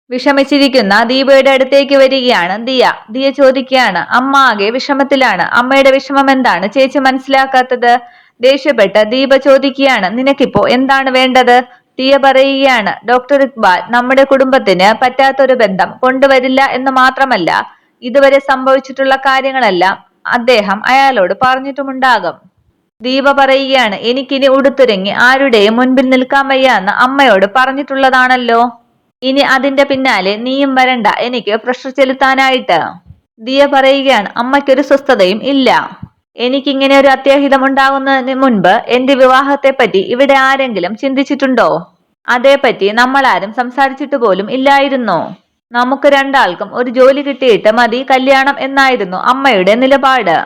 വിഷമിച്ചിരിക്കുന്ന ദീപയുടെ അടുത്തേക്ക് വരികയാണ് ദിയ. ദിയ ചോദിക്കുകയാണ്, അമ്മ ആകെ വിഷമത്തിലാണ്. അമ്മയുടെ വിഷമം എന്താണ് ചേച്ചി മനസ്സിലാക്കാത്തത്? ദേഷ്യപ്പെട്ട് ദീപ ചോദിക്കുകയാണ്, നിനക്കിപ്പോ എന്താണ് വേണ്ടത്? ദിയ പറയുകയാണ്, ഡോക്ടർ ഇക്ബാൽ നമ്മുടെ കുടുംബത്തിന് പറ്റാത്തൊരു ബന്ധം കൊണ്ടുവരില്ല എന്ന് മാത്രമല്ല, ഇതുവരെ സംഭവിച്ചിട്ടുള്ള കാര്യങ്ങളെല്ലാം അദ്ദേഹം അയാളോട് പറഞ്ഞിട്ടുമുണ്ടാകും. ദീപ പറയുകയാണ്, എനിക്കിനി ഉടുത്തുരങ്ങി ആരുടെയും മുൻപിൽ നിൽക്കാൻ വയ്യ എന്ന് അമ്മയോട് പറഞ്ഞിട്ടുള്ളതാണല്ലോ. ഇനി അതിന്റെ പിന്നാലെ നീയും വരണ്ട എനിക്ക് പ്രഷർ ചെലുത്താനായിട്ട്. ദിയ പറയുകയാണ്, അമ്മയ്ക്കൊരു സ്വസ്ഥതയും ഇല്ല. എനിക്കിങ്ങനെ ഒരു അത്യാഹിതം ഉണ്ടാകുന്നതിന് മുൻപ് എന്റെ വിവാഹത്തെ പറ്റി ഇവിടെ ആരെങ്കിലും ചിന്തിച്ചിട്ടുണ്ടോ? അതേപറ്റി നമ്മളാരും സംസാരിച്ചിട്ട് പോലും ഇല്ലായിരുന്നോ? നമുക്ക് രണ്ടാൾക്കും ഒരു ജോലി കിട്ടിയിട്ട് മതി കല്യാണം എന്നായിരുന്നു അമ്മയുടെ നിലപാട്.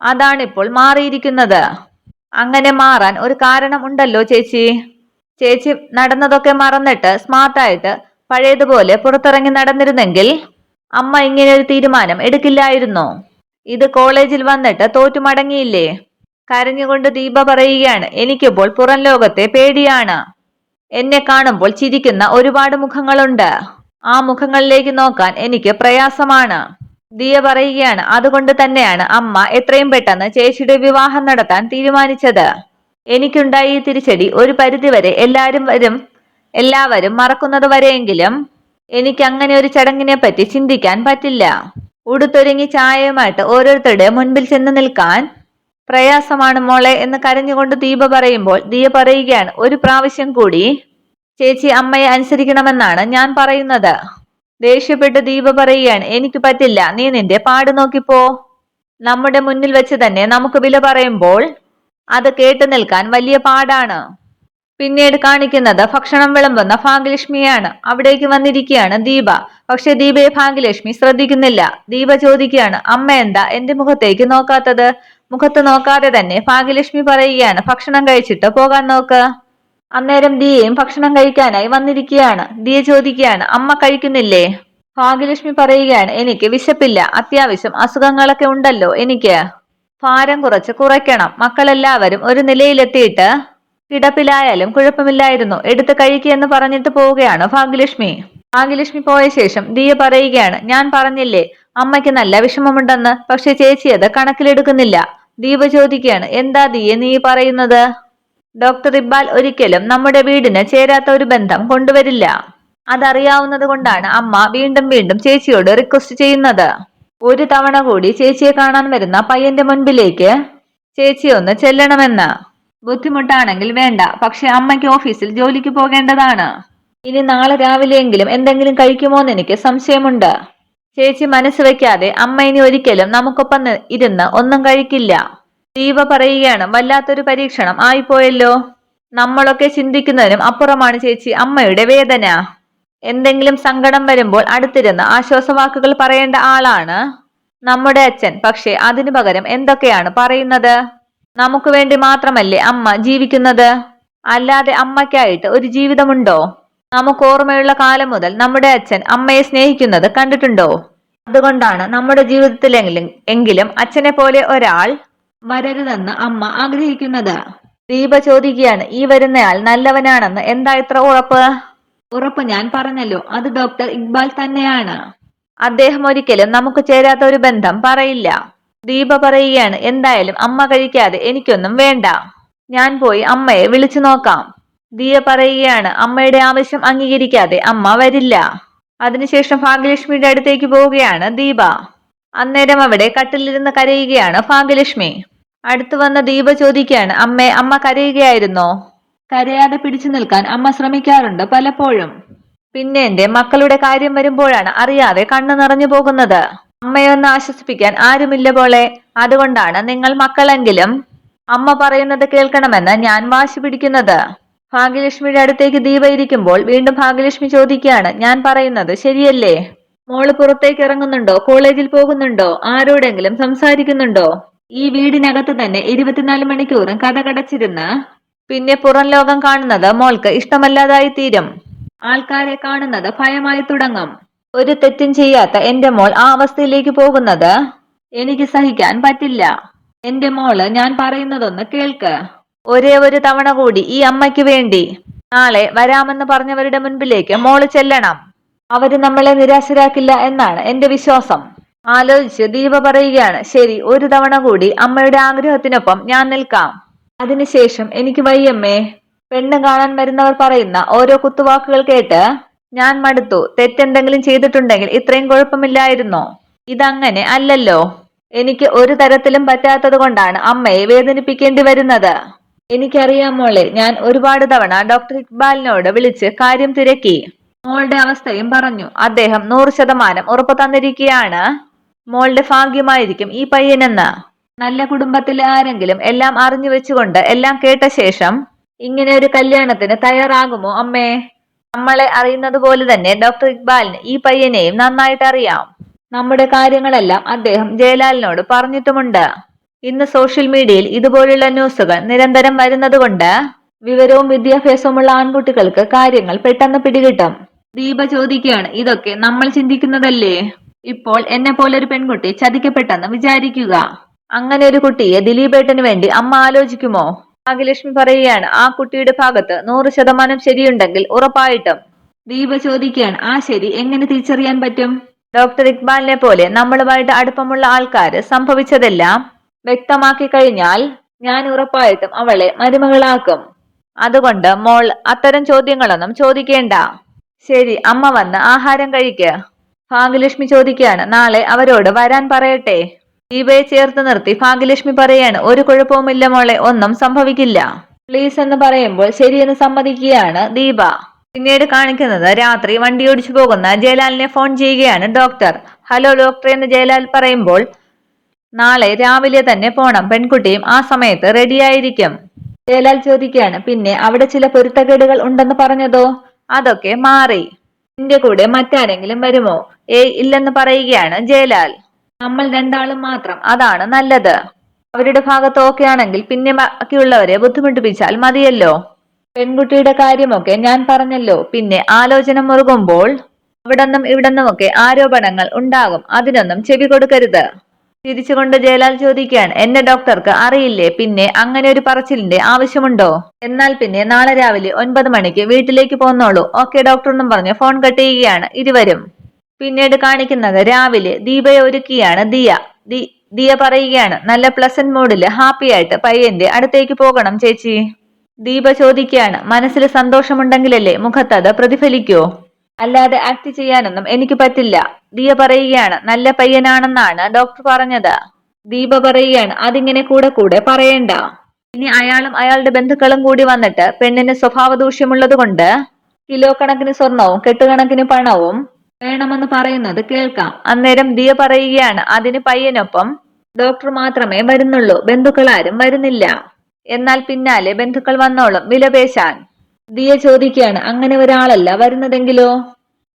അതാണിപ്പോൾ മാറിയിരിക്കുന്നത്. അങ്ങനെ മാറാൻ ഒരു കാരണം ഉണ്ടല്ലോ ചേച്ചി. ചേച്ചി നടന്നതൊക്കെ മറന്നിട്ട് സ്മാർട്ടായിട്ട് പഴയതുപോലെ പുറത്തിറങ്ങി നടന്നിരുന്നെങ്കിൽ അമ്മ ഇങ്ങനെ ഒരു തീരുമാനം എടുക്കില്ലായിരുന്നോ? ഇത് കോളേജിൽ വന്നിട്ട് തോറ്റു മടങ്ങിയില്ലേ? കരഞ്ഞുകൊണ്ട് ദീപ പറയുകയാണ്, എനിക്കിപ്പോൾ പുറം ലോകത്തെ പേടിയാണ്. എന്നെ കാണുമ്പോൾ ചിരിക്കുന്ന ഒരുപാട് മുഖങ്ങളുണ്ട്. ആ മുഖങ്ങളിലേക്ക് നോക്കാൻ എനിക്ക് പ്രയാസമാണ്. ദിയ പറയുകയാണ്, അതുകൊണ്ട് തന്നെയാണ് അമ്മ എത്രയും പെട്ടെന്ന് ചേച്ചിയുടെ വിവാഹം നടത്താൻ തീരുമാനിച്ചത്. എനിക്കുണ്ടായ ഈ തിരിച്ചടി ഒരു പരിധിവരെ എല്ലാവരും മറക്കുന്നത് വരെയെങ്കിലും എനിക്ക് അങ്ങനെ ഒരു ചടങ്ങിനെ പറ്റി ചിന്തിക്കാൻ പറ്റില്ല. ഉടുത്തൊരുങ്ങി ചായയുമായിട്ട് ഓരോരുത്തരുടെ മുൻപിൽ ചെന്ന് നിൽക്കാൻ പ്രയാസമാണ് മോളെ എന്ന് കരഞ്ഞുകൊണ്ട് ദീപ പറയുമ്പോൾ ദിയ പറയുകയാണ്, ഒരു പ്രാവശ്യം കൂടി ചേച്ചി അമ്മയെ അനുസരിക്കണമെന്നാണ് ഞാൻ പറയുന്നത്. ദേഷ്യപ്പെട്ട് ദീപ പറയുകയാണ്, എനിക്ക് പറ്റില്ല, നീ നിന്റെ പാട് നോക്കിപ്പോ. നമ്മുടെ മുന്നിൽ വെച്ച് തന്നെ നമുക്ക് വില പറയുമ്പോൾ അത് കേട്ടു നിൽക്കാൻ വലിയ പാടാണ്. പിന്നീട് കാണിക്കുന്നത് ഭക്ഷണം വിളമ്പുന്ന ഭാഗ്യലക്ഷ്മിയാണ്. അവിടേക്ക് വന്നിരിക്കുകയാണ് ദീപ. പക്ഷെ ദീപയെ ഭാഗ്യലക്ഷ്മി ശ്രദ്ധിക്കുന്നില്ല. ദീപ ചോദിക്കുകയാണ്, അമ്മ എന്താ എന്റെ മുഖത്തേക്ക് നോക്കാത്തത്? മുഖത്ത് നോക്കാതെ തന്നെ ഭാഗ്യലക്ഷ്മി പറയുകയാണ്, ഭക്ഷണം കഴിച്ചിട്ട് പോകാൻ നോക്ക്. അന്നേരം ദിയയും ഭക്ഷണം കഴിക്കാനായി വന്നിരിക്കുകയാണ്. ദിയ ചോദിക്കുകയാണ്, അമ്മ കഴിക്കുന്നില്ലേ? ഭാഗ്യലക്ഷ്മി പറയുകയാണ്, എനിക്ക് വിശപ്പില്ല, അത്യാവശ്യം അസുഖങ്ങളൊക്കെ ഉണ്ടല്ലോ എനിക്ക്. ഭാരം കുറയ്ക്കണം. മക്കളെല്ലാവരും ഒരു നിലയിലെത്തിയിട്ട് കിടപ്പിലായാലും കുഴപ്പമില്ലായിരുന്നു, എടുത്ത് കഴിക്കുകയെന്ന് പറഞ്ഞിട്ട് പോവുകയാണ് ഭാഗ്യലക്ഷ്മി. ഭാഗ്യലക്ഷ്മി പോയ ശേഷം ദിയ പറയുകയാണ്, ഞാൻ പറഞ്ഞില്ലേ അമ്മയ്ക്ക് നല്ല വിഷമമുണ്ടെന്ന്. പക്ഷെ ചേച്ചി അത് കണക്കിലെടുക്കുന്നില്ല. ദീപ ചോദിക്കുകയാണ്, എന്താ ദിയ നീ പറയുന്നത്? ഡോക്ടർ ഇക്ബാൽ ഒരിക്കലും നമ്മുടെ വീടിന് ചേരാത്ത ഒരു ബന്ധം കൊണ്ടുവരില്ല. അതറിയാവുന്നത് കൊണ്ടാണ് അമ്മ വീണ്ടും വീണ്ടും ചേച്ചിയോട് റിക്വസ്റ്റ് ചെയ്യുന്നത്. ഒരു തവണ കൂടി ചേച്ചിയെ കാണാൻ വരുന്ന പയ്യന്റെ മുൻപിലേക്ക് ചേച്ചി ഒന്ന് ചെല്ലണമെന്ന്. ബുദ്ധിമുട്ടാണെങ്കിൽ വേണ്ട, പക്ഷെ അമ്മയ്ക്ക് ഓഫീസിൽ ജോലിക്ക് പോകേണ്ടതാണ്. ഇനി നാളെ രാവിലെയെങ്കിലും എന്തെങ്കിലും കഴിക്കുമോന്ന് എനിക്ക് സംശയമുണ്ട്. ചേച്ചി മനസ്സ് വെക്കാതെ അമ്മ ഇനി ഒരിക്കലും നമുക്കൊപ്പം ഇരുന്ന് ഒന്നും കഴിക്കില്ല. ദീപ പറയുകയാണ്, വല്ലാത്തൊരു പരീക്ഷണം ആയിപ്പോയല്ലോ. നമ്മളൊക്കെ ചിന്തിക്കുന്നതിനും അപ്പുറമാണ് ചേച്ചി അമ്മയുടെ വേദന. എന്തെങ്കിലും സങ്കടം വരുമ്പോൾ അടുത്തിരുന്ന് ആശ്വാസവാക്കുകൾ പറയേണ്ട ആളാണ് നമ്മുടെ അച്ഛൻ. പക്ഷെ അതിനു പകരം എന്തൊക്കെയാണ് പറയുന്നത്? നമുക്ക് വേണ്ടി മാത്രമല്ലേ അമ്മ ജീവിക്കുന്നത്? അല്ലാതെ അമ്മയ്ക്കായിട്ട് ഒരു ജീവിതമുണ്ടോ? നമുക്ക് ഓർമ്മയുള്ള കാലം മുതൽ നമ്മുടെ അച്ഛൻ അമ്മയെ സ്നേഹിക്കുന്നത് കണ്ടിട്ടുണ്ടോ? അതുകൊണ്ടാണ് നമ്മുടെ ജീവിതത്തിലെങ്കിലും അച്ഛനെ പോലെ ഒരാൾ വരരുതെന്ന് അമ്മ ആഗ്രഹിക്കുന്നത്. ദീപ ചോദിക്കുകയാണ്, ഈ വരുന്നയാൾ നല്ലവനാണെന്ന് എന്താ ഇത്ര ഉറപ്പ്? ഉറപ്പ് ഞാൻ പറഞ്ഞല്ലോ, അത് ഡോക്ടർ ഇക്ബാൽ തന്നെയാണ്. അദ്ദേഹം ഒരിക്കലും നമുക്ക് ചേരാത്ത ഒരു ബന്ധം പറയില്ല. ദീപ പറയുകയാണ്, എന്തായാലും അമ്മ കഴിക്കാതെ എനിക്കൊന്നും വേണ്ട. ഞാൻ പോയി അമ്മയെ വിളിച്ചു നോക്കാം. ദിയ പറയുകയാണ്, അമ്മയുടെ ആവശ്യം അംഗീകരിക്കാതെ അമ്മ വരില്ല. അതിനുശേഷം ഭാഗ്യലക്ഷ്മിയുടെ അടുത്തേക്ക് പോവുകയാണ് ദീപ. അന്നേരം അവിടെ കട്ടിലിരുന്ന് കരയുകയാണ് ഭാഗ്യലക്ഷ്മി. അടുത്തു വന്ന ദീപ ചോദിക്കുകയാണ്, അമ്മ കരയുകയായിരുന്നോ? കരയാതെ പിടിച്ചു നിൽക്കാൻ അമ്മ ശ്രമിക്കാറുണ്ട് പലപ്പോഴും. പിന്നെ എന്റെ മക്കളുടെ കാര്യം വരുമ്പോഴാണ് അറിയാതെ കണ്ണു നിറഞ്ഞു പോകുന്നത്. അമ്മയൊന്ന് ആശ്വസിപ്പിക്കാൻ ആരുമില്ല പോളെ. അതുകൊണ്ടാണ് നിങ്ങൾ മക്കളെങ്കിലും അമ്മ പറയുന്നത് കേൾക്കണമെന്ന് ഞാൻ വാശി പിടിക്കുന്നത്. ഭാഗ്യലക്ഷ്മിയുടെ അടുത്തേക്ക് ദീപ ഇരിക്കുമ്പോൾ വീണ്ടും ഭാഗ്യലക്ഷ്മി ചോദിക്കുകയാണ്, ഞാൻ പറയുന്നത് ശരിയല്ലേ? മോള് പുറത്തേക്ക് ഇറങ്ങുന്നുണ്ടോ? കോളേജിൽ പോകുന്നുണ്ടോ? ആരോടെങ്കിലും സംസാരിക്കുന്നുണ്ടോ? ഈ വീടിനകത്ത് തന്നെ 24 മണിക്കൂറും കടച്ചിരുന്ന് പിന്നെ പുറം ലോകം കാണുന്നത് മോൾക്ക് ഇഷ്ടമല്ലാതായി തീരും. ആൾക്കാരെ കാണുന്നത് ഭയമായി തുടങ്ങും. ഒരു തെറ്റും ചെയ്യാത്ത എന്റെ മോൾ ആ അവസ്ഥയിലേക്ക് പോകുന്നത് എനിക്ക് സഹിക്കാൻ പറ്റില്ല. എന്റെ മോള് ഞാൻ പറയുന്നതൊന്ന് കേൾക്ക്. ഒരേ ഒരു തവണ കൂടി ഈ അമ്മയ്ക്ക് വേണ്ടി നാളെ വരാമെന്ന് പറഞ്ഞവരുടെ മുൻപിലേക്ക് മോള് ചെല്ലണം. അവര് നമ്മളെ നിരാശരാക്കില്ല എന്നാണ് എന്റെ വിശ്വാസം. ആലോചിച്ച് ദീപ പറയുകയാണ്, ശരി, ഒരു തവണ കൂടി അമ്മയുടെ ആഗ്രഹത്തിനൊപ്പം ഞാൻ നിൽക്കാം. അതിനുശേഷം എനിക്ക് വയ്യമ്മേ. പെണ്ണ് കാണാൻ വരുന്നവർ പറയുന്ന ഓരോ കുത്തുവാക്കുകൾ കേട്ട് ഞാൻ മടുത്തു. തെറ്റെന്തെങ്കിലും ചെയ്തിട്ടുണ്ടെങ്കിൽ ഇത്രയും കുഴപ്പമില്ലായിരുന്നോ? ഇതങ്ങനെ അല്ലല്ലോ. എനിക്ക് ഒരു തരത്തിലും പറ്റാത്തത് കൊണ്ടാണ് അമ്മയെ വേദനിപ്പിക്കേണ്ടി വരുന്നത്. എനിക്കറിയാം മോളെ. ഞാൻ ഒരുപാട് തവണ ഡോക്ടർ ഇക്ബാലിനോട് വിളിച്ച് കാര്യം തിരക്കി. മോളുടെ അവസ്ഥയും പറഞ്ഞു. അദ്ദേഹം 100% ഉറപ്പ് തന്നിരിക്കുകയാണ് മോളുടെ ഭാഗ്യമായിരിക്കും ഈ പയ്യനെന്ന്. നല്ല കുടുംബത്തിലെ ആരെങ്കിലും എല്ലാം അറിഞ്ഞു വെച്ചുകൊണ്ട് എല്ലാം കേട്ട ശേഷം ഇങ്ങനെ ഒരു കല്യാണത്തിന് തയ്യാറാകുമോ അമ്മേ? നമ്മളെ അറിയുന്നത് പോലെ തന്നെ ഡോക്ടർ ഇക്ബാലിന് ഈ പയ്യനെയും നന്നായിട്ട് അറിയാം. നമ്മുടെ കാര്യങ്ങളെല്ലാം അദ്ദേഹം ജയലാലിനോട് പറഞ്ഞിട്ടുമുണ്ട്. ഇന്ന് സോഷ്യൽ മീഡിയയിൽ ഇതുപോലുള്ള ന്യൂസുകൾ നിരന്തരം വരുന്നത് കൊണ്ട് വിവരവും വിദ്യാഭ്യാസവുമുള്ള ആൺകുട്ടികൾക്ക് കാര്യങ്ങൾ പെട്ടെന്ന് പിടികിട്ടും. ദീപ ചോദിക്കുകയാണ്, ഇതൊക്കെ നമ്മൾ ചിന്തിക്കുന്നതല്ലേ? ഇപ്പോൾ എന്നെ പോലൊരു പെൺകുട്ടി ചതിക്കപ്പെട്ടെന്ന് വിചാരിക്കുക. അങ്ങനെ ഒരു കുട്ടിയെ ദിലീപേട്ടന് വേണ്ടി അമ്മ ആലോചിക്കുമോ? ഭാഗ്യലക്ഷ്മി പറയുകയാണ്, ആ കുട്ടിയുടെ ഭാഗത്ത് 100% ശരിയുണ്ടെങ്കിൽ ഉറപ്പായിട്ടും. ദീപ ചോദിക്കുകയാണ്, ആ ശരി എങ്ങനെ തിരിച്ചറിയാൻ പറ്റും? ഡോക്ടർ ഇക്ബാലിനെ പോലെ നമ്മളുമായിട്ട് അടുപ്പമുള്ള ആൾക്കാര് സംഭവിച്ചതെല്ലാം വ്യക്തമാക്കി കഴിഞ്ഞാൽ ഞാൻ ഉറപ്പായിട്ടും അവളെ മരുമകളാക്കും. അതുകൊണ്ട് മോൾ അത്തരം ചോദ്യങ്ങളൊന്നും ചോദിക്കേണ്ട. ശരി, അമ്മ വന്ന് ആഹാരം കഴിക്ക്. ഭാഗ്യലക്ഷ്മി ചോദിക്കുകയാണ്, നാളെ അവരോട് വരാൻ പറയട്ടെ? ദീപയെ ചേർത്ത് നിർത്തി ഭാഗ്യലക്ഷ്മി പറയാണ്, ഒരു കുഴപ്പവുമില്ല മോളെ, ഒന്നും സംഭവിക്കില്ല. പ്ലീസ് എന്ന് പറയുമ്പോൾ ശരിയെന്ന് സമ്മതിക്കുകയാണ് ദീപ. പിന്നീട് കാണിക്കുന്നത് രാത്രി വണ്ടിയോടിച്ചു പോകുന്ന ജയലാലിനെ ഫോൺ ചെയ്യുകയാണ് ഡോക്ടർ. ഹലോ ഡോക്ടർ എന്ന് ജയലാൽ പറയുമ്പോൾ നാളെ രാവിലെ തന്നെ പോണം. പെൺകുട്ടിയും ആ സമയത്ത് റെഡിയായിരിക്കും. ജയലാൽ ചോദിക്കുകയാണ്, പിന്നെ അവിടെ ചില പൊരുത്തക്കേടുകൾ ഉണ്ടെന്ന് പറഞ്ഞതോ? അതൊക്കെ മാറി. നിന്റെ കൂടെ മറ്റാരെങ്കിലും വരുമോ? ഏയ് ഇല്ലെന്ന് പറയുകയാണ് ജയലാൽ. നമ്മൾ രണ്ടാളും മാത്രം, അതാണ് നല്ലത്. അവരുടെ ഭാഗത്ത് ഓക്കെ ആണെങ്കിൽ പിന്നെ ബാക്കിയുള്ളവരെ ബുദ്ധിമുട്ടിപ്പിച്ചാൽ മതിയല്ലോ. പെൺകുട്ടിയുടെ കാര്യമൊക്കെ ഞാൻ പറഞ്ഞല്ലോ. പിന്നെ ആലോചന മുറുകുമ്പോൾ അവിടെന്നും ഇവിടെന്നുമൊക്കെ ആരോപണങ്ങൾ ഉണ്ടാകും. അതിനൊന്നും ചെവി കൊടുക്കരുത്. തിരിച്ചുകൊണ്ട് ജയലാൽ ചോദിക്കുകയാണ്, എന്നെ ഡോക്ടർക്ക് അറിയില്ലേ? പിന്നെ അങ്ങനെ ഒരു പറച്ചിലിന്റെ ആവശ്യമുണ്ടോ? എന്നാൽ പിന്നെ നാളെ രാവിലെ 9 മണിക്ക് വീട്ടിലേക്ക് പോന്നോളൂ. ഓക്കെ ഡോക്ടർ എന്നും പറഞ്ഞ് ഫോൺ കട്ട് ചെയ്യുകയാണ് ഇരുവരും. പിന്നീട് കാണിക്കുന്നത് രാവിലെ ദീപയെ ഒരുക്കിയാണ് ദിയ പറയുകയാണ്, നല്ല പ്ലസന്റ് മൂഡില് ഹാപ്പി ആയിട്ട് പയ്യന്റെ അടുത്തേക്ക് പോകണം ചേച്ചി. ദീപ ചോദിക്കുകയാണ്, മനസ്സിൽ സന്തോഷമുണ്ടെങ്കിലല്ലേ മുഖത്തത് പ്രതിഫലിക്കോ? അല്ലാതെ ആക്ട് ചെയ്യാനൊന്നും എനിക്ക് പറ്റില്ല. ദിയ പറയുകയാണ്, നല്ല പയ്യനാണെന്നാണ് ഡോക്ടർ പറഞ്ഞത്. ദീപ പറയുകയാണ്, അതിങ്ങനെ കൂടെ കൂടെ പറയണ്ട. ഇനി അയാളും അയാളുടെ ബന്ധുക്കളും കൂടി വന്നിട്ട് പെണ്ണിന് സ്വഭാവ ദൂഷ്യമുള്ളത് കൊണ്ട് കിലോ കണക്കിന് സ്വർണവും കെട്ടുകണക്കിന് പണവും വേണമെന്ന് പറയുന്നത് കേൾക്കാം. അന്നേരം ദിയ പറയുകയാണ്, അതിന് പയ്യനൊപ്പം ഡോക്ടർ മാത്രമേ വരുന്നുള്ളൂ, ബന്ധുക്കളാരും വരുന്നില്ല. എന്നാൽ പിന്നാലെ ബന്ധുക്കൾ വന്നോളും വിലപേശാൻ. ദിയ ചോദിക്കുകയാണ്, അങ്ങനെ ഒരാളല്ല വരുന്നതെങ്കിലോ?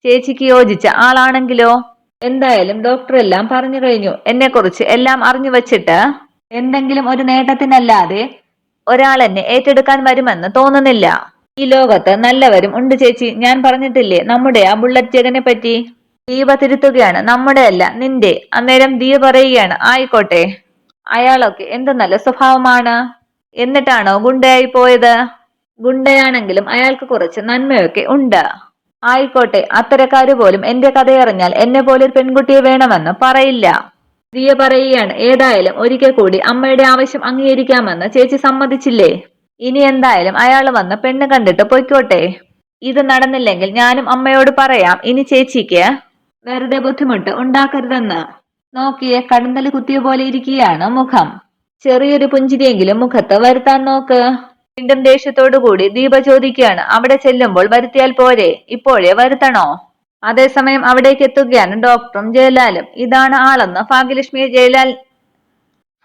ചേച്ചിക്ക് യോജിച്ച ആളാണെങ്കിലോ? എന്തായാലും ഡോക്ടർ എല്ലാം പറഞ്ഞു കഴിഞ്ഞു. എന്നെ കുറിച്ച് എല്ലാം അറിഞ്ഞു വച്ചിട്ട് എന്തെങ്കിലും ഒരു നേട്ടത്തിനല്ലാതെ ഒരാൾ എന്നെ ഏറ്റെടുക്കാൻ വരുമെന്ന് തോന്നുന്നില്ല. ഈ ലോകത്ത് നല്ലവരും ഉണ്ട് ചേച്ചി. ഞാൻ പറഞ്ഞിട്ടില്ലേ നമ്മുടെ ആ ബുള്ളറ്റ് ജഗനെ പറ്റി? ദീപ തിരുത്തുകയാണ്, നമ്മുടെ അല്ല നിന്റെ. അന്നേരം ദിയ പറയുകയാണ്, ആയിക്കോട്ടെ, അയാളൊക്കെ എന്ത് നല്ല സ്വഭാവമാണ്. എന്നിട്ടാണോ ഗുണ്ടയായി പോയത്? ഗുണ്ടയാണെങ്കിലും അയാൾക്ക് കുറച്ച് നന്മയൊക്കെ ഉണ്ട്. ആയിക്കോട്ടെ, അത്തരക്കാര് പോലും എന്റെ കഥയറിഞ്ഞാൽ എന്നെ പോലെ ഒരു പെൺകുട്ടിയെ വേണമെന്ന് പറയില്ല. ദിയ പറയുകയാണ്, ഏതായാലും ഒരിക്കൽ കൂടി അമ്മയുടെ ആവശ്യം അംഗീകരിക്കാമെന്ന് ചേച്ചി സമ്മതിച്ചില്ലേ? ഇനി എന്തായാലും അയാൾ വന്ന് പെണ്ണ് കണ്ടിട്ട് പൊയ്ക്കോട്ടെ. ഇത് നടന്നില്ലെങ്കിൽ ഞാനും അമ്മയോട് പറയാം. ഇനി ചേച്ചിക്ക് വെറുതെ ബുദ്ധിമുട്ട് ഉണ്ടാക്കരുതെന്ന്. നോക്കിയേ, കടന്തല് കുത്തിയ പോലെ ഇരിക്കുകയാണ് മുഖം. ചെറിയൊരു പുഞ്ചിരിയെങ്കിലും മുഖത്ത് വരുത്താൻ നോക്ക്. വീണ്ടും ദേഷ്യത്തോടു കൂടി ദീപ ചോദിക്കുകയാണ്, അവിടെ ചെല്ലുമ്പോൾ വരുത്തിയാൽ പോരെ? ഇപ്പോഴേ വരുത്തണോ? അതേസമയം അവിടേക്ക് എത്തുകയാണ് ഡോക്ടറും ജയലാലും. ഇതാണ് ആളെന്ന്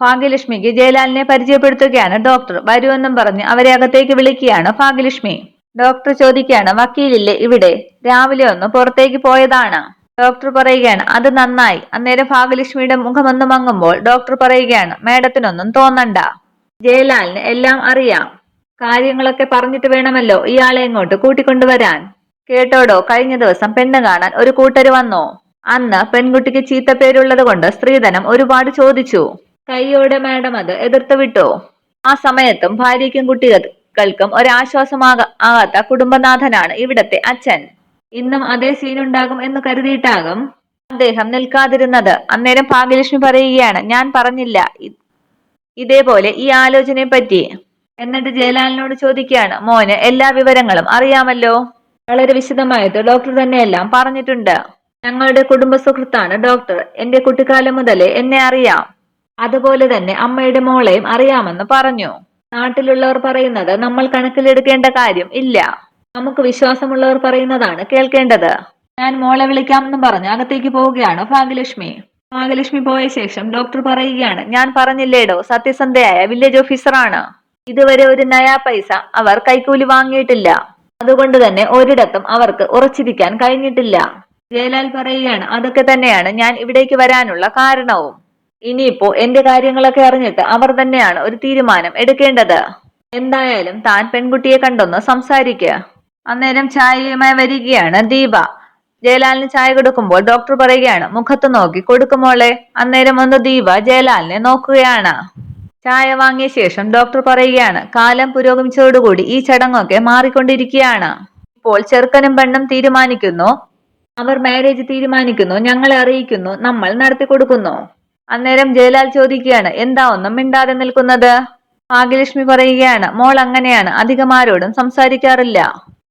ഭാഗ്യലക്ഷ്മിക്ക് ജയലാലിനെ പരിചയപ്പെടുത്തുകയാണ് ഡോക്ടർ. വരുമെന്നും പറഞ്ഞ് അവരെ അകത്തേക്ക് വിളിക്കുകയാണ് ഭാഗ്യലക്ഷ്മി. ഡോക്ടർ ചോദിക്കുകയാണ്, വക്കീലില്ലേ ഇവിടെ? രാവിലെ ഒന്ന് പുറത്തേക്ക് പോയതാണ്. ഡോക്ടർ പറയുകയാണ്, അത് നന്നായി. അന്നേരം ഭാഗ്യലക്ഷ്മിയുടെ മുഖമൊന്ന് മങ്ങുമ്പോൾ ഡോക്ടർ പറയുകയാണ്, മേഡത്തിനൊന്നും തോന്നണ്ട, ജയലാലിന് എല്ലാം അറിയാം. കാര്യങ്ങളൊക്കെ പറഞ്ഞിട്ട് വേണമല്ലോ ഇയാളെ ഇങ്ങോട്ട് കൂട്ടിക്കൊണ്ടുവരാൻ. കേട്ടോടോ, കഴിഞ്ഞ ദിവസം പെണ്ണ് കാണാൻ ഒരു കൂട്ടര് വന്നു. അന്ന് പെൺകുട്ടിക്ക് ചീത്തപ്പേരുള്ളത് കൊണ്ട് സ്ത്രീധനം ഒരുപാട് ചോദിച്ചു. കൈയോടെ മാഡം അത് എതിർത്ത് വിട്ടു. ആ സമയത്തും ഭാര്യയ്ക്കും കുട്ടികൾക്കും ഒരാശ്വാസമാകാത്ത കുടുംബനാഥനാണ് ഇവിടത്തെ അച്ഛൻ. ഇന്നും അതേ സീനുണ്ടാകും എന്ന് കരുതിയിട്ടാകും അദ്ദേഹം നിൽക്കാതിരുന്നത്. അന്നേരം ഭാഗ്യലക്ഷ്മി പറയുകയാണ്, ഞാൻ പറഞ്ഞില്ല ഇതേപോലെ ഈ ആലോചനയെ പറ്റി. എന്നിട്ട് ജയലാലിനോട് ചോദിക്കുകയാണ്, മോന് എല്ലാ വിവരങ്ങളും അറിയാമല്ലോ? വളരെ വിശദമായിട്ട് ഡോക്ടർ തന്നെയെല്ലാം പറഞ്ഞിട്ടുണ്ട്. ഞങ്ങളുടെ കുടുംബ സുഹൃത്താണ് ഡോക്ടർ. എന്റെ കുട്ടിക്കാലം മുതലേ എന്നെ അറിയാം. അതുപോലെ തന്നെ അമ്മയുടെ മോളെയും അറിയാമെന്ന് പറഞ്ഞു. നാട്ടിലുള്ളവർ പറയുന്നത് നമ്മൾ കണക്കിലെടുക്കേണ്ട കാര്യം ഇല്ല. നമുക്ക് വിശ്വാസമുള്ളവർ പറയുന്നതാണ് കേൾക്കേണ്ടത്. ഞാൻ മോളെ വിളിക്കാമെന്ന് പറഞ്ഞ് അകത്തേക്ക് പോവുകയാണ് ഭാഗ്യലക്ഷ്മി. ഭാഗ്യലക്ഷ്മി പോയ ശേഷം ഡോക്ടർ പറയുകയാണ്, ഞാൻ പറഞ്ഞില്ലേടോ, സത്യസന്ധയായ വില്ലേജ് ഓഫീസറാണ്. ഇതുവരെ ഒരു നയാ പൈസ അവർ കൈക്കൂലി വാങ്ങിയിട്ടില്ല. അതുകൊണ്ട് തന്നെ ഒരിടത്തും അവർക്ക് ഉറച്ചിരിക്കാൻ കഴിഞ്ഞിട്ടില്ല. ജയലാൽ പറയുകയാണ്, അതൊക്കെ തന്നെയാണ് ഞാൻ ഇവിടേക്ക് വരാനുള്ള കാരണവും. ഇനിയിപ്പോ എന്റെ കാര്യങ്ങളൊക്കെ അറിഞ്ഞിട്ട് അവർ തന്നെയാണ് ഒരു തീരുമാനം എടുക്കേണ്ടത്. എന്തായാലും താൻ പെൺകുട്ടിയെ കണ്ടൊന്ന് സംസാരിക്കുക. അന്നേരം ചായയുമായി വരികയാണ് ദീപ. ജയലാലിന് ചായ കൊടുക്കുമ്പോൾ ഡോക്ടർ പറയുകയാണ്, മുഖത്ത് നോക്കി കൊടുക്കുമോളെ. അന്നേരം ഒന്ന് ദീപ ജയലാലിനെ നോക്കുകയാണ്. ചായ വാങ്ങിയ ശേഷം ഡോക്ടർ പറയുകയാണ്, കാലം പുരോഗമിച്ചതോടുകൂടി ഈ ചടങ്ങൊക്കെ മാറിക്കൊണ്ടിരിക്കുകയാണ്. ഇപ്പോൾ ചെറുക്കനും പെണ്ണും തീരുമാനിക്കുന്നു, അവർ മാരേജ് തീരുമാനിക്കുന്നു, ഞങ്ങളെ അറിയിക്കുന്നു, നമ്മൾ നടത്തി കൊടുക്കുന്നു. അന്നേരം ജയലാൽ ചോദിക്കുകയാണ്, എന്താ ഒന്നും മിണ്ടാതെ നിൽക്കുന്നത്? ഭാഗ്യലക്ഷ്മി പറയുകയാണ്, മോൾ അങ്ങനെയാണ്, അധികം ആരോടും സംസാരിക്കാറില്ല.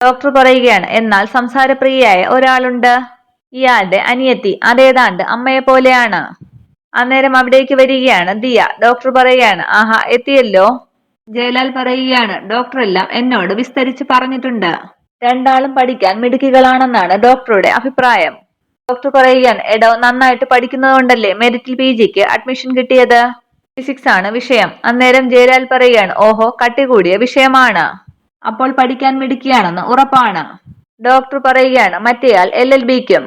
ഡോക്ടർ പറയുകയാണ്, എന്നാൽ സംസാരപ്രിയയായ ഒരാളുണ്ട്. ഇയാളുടെ അനിയത്തി, അതേതാണ്ട് അമ്മയെ പോലെയാണ്. അന്നേരം അവിടേക്ക് വരികയാണ് ദിയ. ഡോക്ടർ പറയുകയാണ്, ആഹാ എത്തിയല്ലോ. ജയലാൽ പറയുകയാണ്, ഡോക്ടർ എല്ലാം എന്നോട് വിസ്തരിച്ച് പറഞ്ഞിട്ടുണ്ട്. രണ്ടാളും പഠിക്കാൻ മിടുക്കികളാണെന്നാണ് ഡോക്ടറുടെ അഭിപ്രായം. ഡോക്ടർ പറയുകയാണ്, എടോ, നന്നായിട്ട് പഠിക്കുന്നതുകൊണ്ടല്ലേ മെറിറ്റിൽ PGക്ക് അഡ്മിഷൻ കിട്ടിയത്? ഫിസിക്സ് ആണ് വിഷയം. അന്നേരം ജയലാൽ പറയുകയാണ്, ഓഹോ, കട്ടി കൂടിയ വിഷയമാണ്. അപ്പോൾ പഠിക്കാൻ മിടുക്കിയാണെന്ന് ഉറപ്പാണ്. ഡോക്ടർ പറയുകയാണ്, മറ്റേയാൾ LLBക്കും.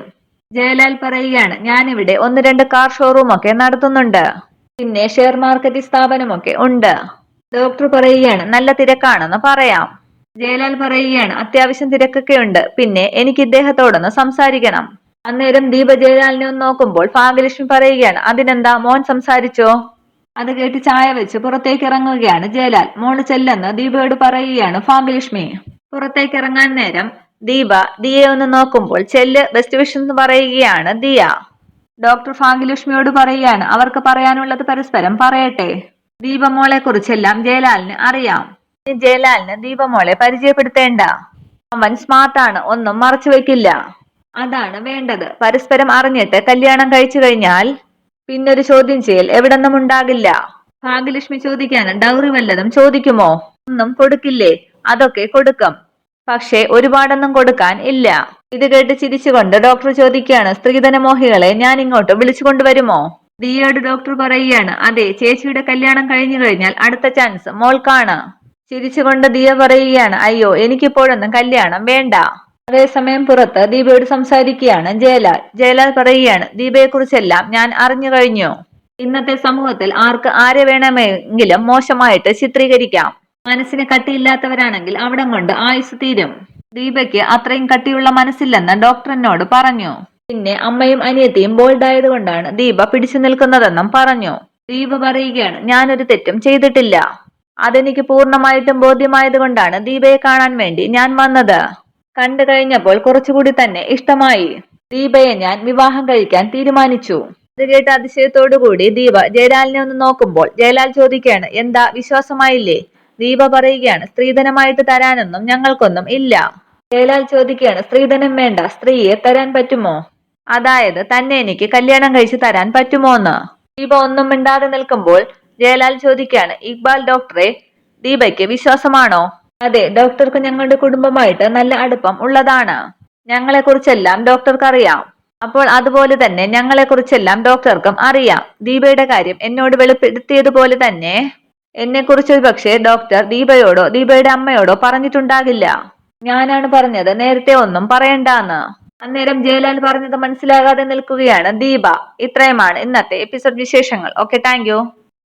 ജയലാൽ പറയുകയാണ്, ഞാനിവിടെ 1-2 കാർ ഷോറൂം ഒക്കെ നടത്തുന്നുണ്ട്. പിന്നെ ഷെയർ മാർക്കറ്റ് സ്ഥാപനമൊക്കെ ഉണ്ട്. ഡോക്ടർ പറയുകയാണ്, നല്ല തിരക്കാണെന്ന് പറയാം. ജയലാൽ പറയുകയാണ്, അത്യാവശ്യം തിരക്കൊക്കെ ഉണ്ട്. പിന്നെ എനിക്ക് ഇദ്ദേഹത്തോടൊന്ന് സംസാരിക്കണം. അന്നേരം ദീപ ജയലാലിനെ ഒന്ന് നോക്കുമ്പോൾ ഭാഗ്യലക്ഷ്മി പറയുകയാണ്, അതിനെന്താ, മോൻ സംസാരിച്ചോ? അത് കേട്ട് ചായ വെച്ച് പുറത്തേക്ക് ഇറങ്ങുകയാണ് ജയലാൽ. മോള് ചെല്ലെന്ന് ദീപയോട് പറയുകയാണ് ഭാഗ്യലക്ഷ്മി. പുറത്തേക്ക് ഇറങ്ങാൻ നേരം ദിയയെ ഒന്ന് നോക്കുമ്പോൾ ചെല്ല്, ബെസ്റ്റ് വിഷസ് എന്ന് പറയുകയാണ് ദിയ. ഡോക്ടർ ഭാഗ്യലക്ഷ്മിയോട് പറയുകയാണ്, അവർക്ക് പറയാനുള്ളത് പരസ്പരം പറയട്ടെ. ദീപമോളെ കുറിച്ചെല്ലാം ജയലാലിന് അറിയാം. ജയലാലിന് ദീപമോളെ പരിചയപ്പെടുത്തേണ്ട. അവൻ സ്മാർട്ടാണ്, ഒന്നും മറച്ചു വെക്കില്ല. അതാണ് വേണ്ടത്. പരസ്പരം അറിഞ്ഞിട്ട് കല്യാണം കഴിച്ചു കഴിഞ്ഞാൽ പിന്നൊരു ചോദ്യം ചെയ്യൽ എവിടെന്നും ഉണ്ടാകില്ല. ഭാഗ്യലക്ഷ്മി ചോദിക്കാണ്, ഡൗറി വല്ലതും ചോദിക്കുമോ? ഒന്നും കൊടുക്കില്ലേ? അതൊക്കെ കൊടുക്കും, പക്ഷേ ഒരുപാടൊന്നും കൊടുക്കാൻ ഇല്ല. ഇത് കേട്ട് ചിരിച്ചുകൊണ്ട് ഡോക്ടർ ചോദിക്കുകയാണ്, സ്ത്രീധനമോഹികളെ ഞാൻ ഇങ്ങോട്ട് വിളിച്ചു കൊണ്ടുവരുമോ? ദിയയോട് ഡോക്ടർ പറയുകയാണ്, അതെ, ചേച്ചിയുടെ കല്യാണം കഴിഞ്ഞു കഴിഞ്ഞാൽ അടുത്ത ചാൻസ് മോൾക്കാണ്. ചിരിച്ചുകൊണ്ട് ദിയ പറയുകയാണ്, അയ്യോ, എനിക്കിപ്പോഴൊന്നും കല്യാണം വേണ്ട. അതേസമയം പുറത്ത് ദീപയോട് സംസാരിക്കുകയാണ് ജയലാൽ. ജയലാൽ പറയുകയാണ്, ദീപയെ കുറിച്ചെല്ലാം ഞാൻ അറിഞ്ഞു കഴിഞ്ഞു. ഇന്നത്തെ സമൂഹത്തിൽ ആർക്ക് ആരെ വേണമെങ്കിലും മോശമായിട്ട് ചിത്രീകരിക്കാം. മനസ്സിന് കട്ടിയില്ലാത്തവരാണെങ്കിൽ അവിടം കൊണ്ട് ആയുസ് തീരും. ദീപയ്ക്ക് അത്രയും കട്ടിയുള്ള മനസ്സില്ലെന്ന് ഡോക്ടർ എന്നോട് പറഞ്ഞു. പിന്നെ അമ്മയും അനിയത്തിയും ബോൾഡ് ആയതുകൊണ്ടാണ് ദീപ പിടിച്ചു നിൽക്കുന്നതെന്നും പറഞ്ഞു. ദീപ പറയുകയാണ്, ഞാനൊരു തെറ്റും ചെയ്തിട്ടില്ല. അതെനിക്ക് പൂർണ്ണമായിട്ടും ബോധ്യമായത് കൊണ്ടാണ് ദീപയെ കാണാൻ വേണ്ടി ഞാൻ വന്നത്. കണ്ടു കഴിഞ്ഞപ്പോൾ കുറച്ചുകൂടി തന്നെ ഇഷ്ടമായി. ദീപയെ ഞാൻ വിവാഹം കഴിക്കാൻ തീരുമാനിച്ചു. ഇത് കേട്ട അതിശയത്തോടുകൂടി ദീപ ജയലാലിനെ ഒന്ന് നോക്കുമ്പോൾ ജയലാൽ ചോദിക്കുകയാണ്, എന്താ വിശ്വാസമായില്ലേ? ദീപ പറയുകയാണ്, സ്ത്രീധനമായിട്ട് തരാനൊന്നും ഞങ്ങൾക്കൊന്നും ഇല്ല. ജയലാൽ ചോദിക്കുകയാണ്, സ്ത്രീധനം വേണ്ട, സ്ത്രീയെ തരാൻ പറ്റുമോ? അതായത് തന്നെ എനിക്ക് കല്യാണം കഴിച്ച് തരാൻ പറ്റുമോന്ന്. ദീപ ഒന്നും മിണ്ടാതെ നിൽക്കുമ്പോൾ ജയലാൽ ചോദിക്കുകയാണ്, ഇക്ബാൽ ഡോക്ടറെ, ദീപയ്ക്ക് വിശ്വാസമാണോ? അതെ, ഡോക്ടർക്ക് ഞങ്ങളുടെ കുടുംബമായിട്ട് നല്ല അടുപ്പം ഉള്ളതാണ്. ഞങ്ങളെ കുറിച്ചെല്ലാം ഡോക്ടർക്ക് അറിയാം. അപ്പോൾ അതുപോലെ തന്നെ ഞങ്ങളെ കുറിച്ചെല്ലാം ഡോക്ടർക്കും അറിയാം. ദീപയുടെ കാര്യം എന്നോട് വെളിപ്പെടുത്തിയതുപോലെ തന്നെ എന്നെ കുറിച്ച് പക്ഷേ ഡോക്ടർ ദീപയോടോ ദീപയുടെ അമ്മയോടോ പറഞ്ഞിട്ടുണ്ടാകില്ല. ഞാനാണ് പറഞ്ഞത് നേരത്തെ ഒന്നും പറയണ്ടാന്ന്. അന്നേരം ജയലാൽ പറഞ്ഞത് മനസ്സിലാകാതെ നിൽക്കുകയാണ് ദീപ. ഇത്രയുമാണ് ഇന്നത്തെ എപ്പിസോഡ് വിശേഷങ്ങൾ. Okay, thank you.